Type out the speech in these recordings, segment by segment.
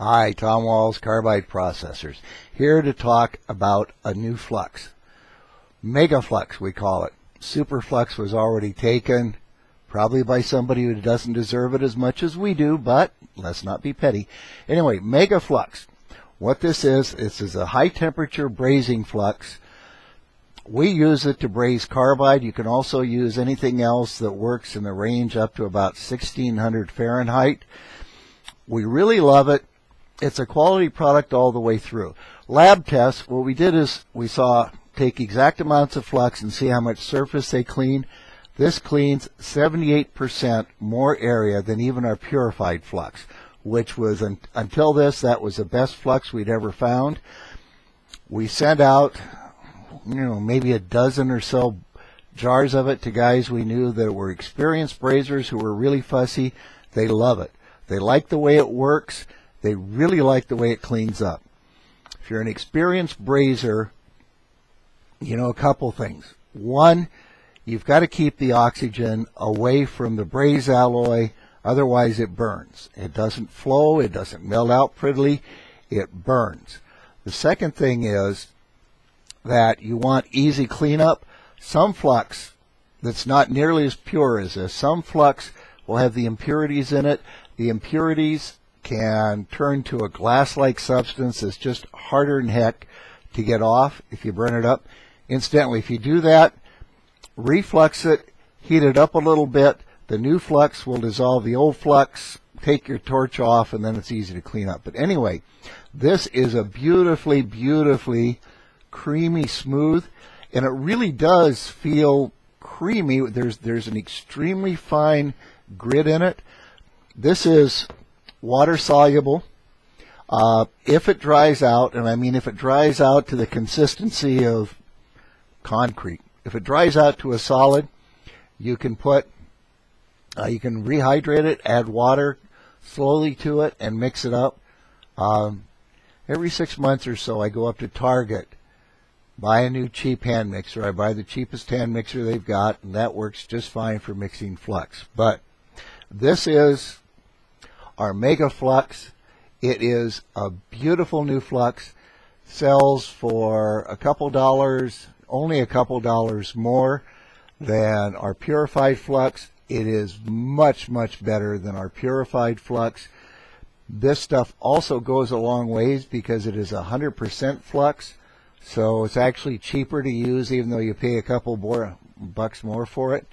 Hi, Tom Walls, Carbide Processors, here to talk about a new flux. MEGA Flux, we call it. Super Flux was already taken, probably by somebody who doesn't deserve it as much as we do, but let's not be petty. Anyway, MEGA Flux. What this is a high temperature brazing flux. We use it to braze carbide. You can also use anything else that works in the range up to about 1600 Fahrenheit. We really love it. It's a quality product all the way through. Lab tests, what we did is we saw take exact amounts of flux and see how much surface they clean. This cleans 78% more area than even our purified flux, which was, until this, that was the best flux we'd ever found. We sent out, maybe a dozen or so jars of it to guys we knew that were experienced brazers who were really fussy. They love it. They like the way it works. They really like the way it cleans up. If you're an experienced brazer, a couple things. One, you've got to keep the oxygen away from the braze alloy, otherwise it burns. It doesn't flow, it doesn't melt out prettily, it burns. The second thing is that you want easy cleanup. Some flux that's not nearly as pure as this, some flux will have the impurities in it. The impurities can turn to a glass-like substance that's just harder than heck to get off if you burn it up. Incidentally, if you do that, reflux it, heat it up a little bit, the new flux will dissolve the old flux, take your torch off, and then it's easy to clean up. But anyway, this is a beautifully, beautifully creamy smooth, and it really does feel creamy. There's an extremely fine grit in it. This is water soluble. If it dries out, and I mean if it dries out to the consistency of concrete, if it dries out to a solid, you can rehydrate it, add water slowly to it, and mix it up. Every 6 months or so, I go up to Target, buy a new cheap hand mixer. I buy the cheapest hand mixer they've got, and that works just fine for mixing flux. But this is our MEGA Flux. It is a beautiful new flux. Sells for a couple dollars, only a couple dollars more than our purified flux. It is much, much better than our purified flux. This stuff also goes a long ways because it is 100% flux, so it's actually cheaper to use even though you pay a couple bucks more for it.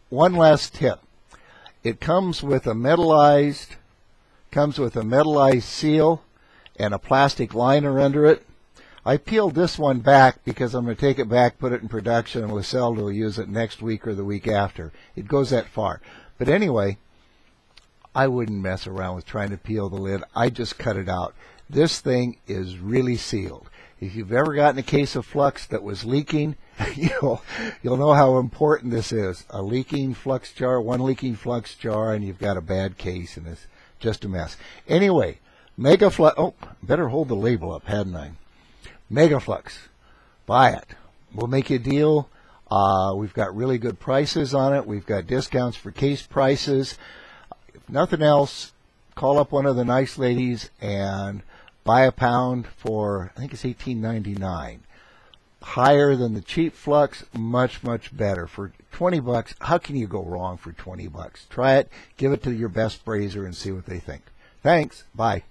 One last tip. It comes with a metallized seal and a plastic liner under it. I peeled this one back because I'm going to take it back, put it in production, and Laselda will use it next week or the week after. It goes that far. But anyway, I wouldn't mess around with trying to peel the lid. I just cut it out. This thing is really sealed. If you've ever gotten a case of flux that was leaking, you'll know how important this is. A leaking flux jar, one leaking flux jar, and you've got a bad case, and it's just a mess. Anyway, MEGA Flux. Oh, better hold the label up, hadn't I? MEGA Flux. Buy it. We'll make you a deal. We've got really good prices on it. We've got discounts for case prices. If nothing else, call up one of the nice ladies and buy a pound for, I think it's $18.99. Higher than the cheap flux, much, much better. For 20 bucks, how can you go wrong for 20 bucks? Try it, give it to your best brazer and see what they think. Thanks. Bye.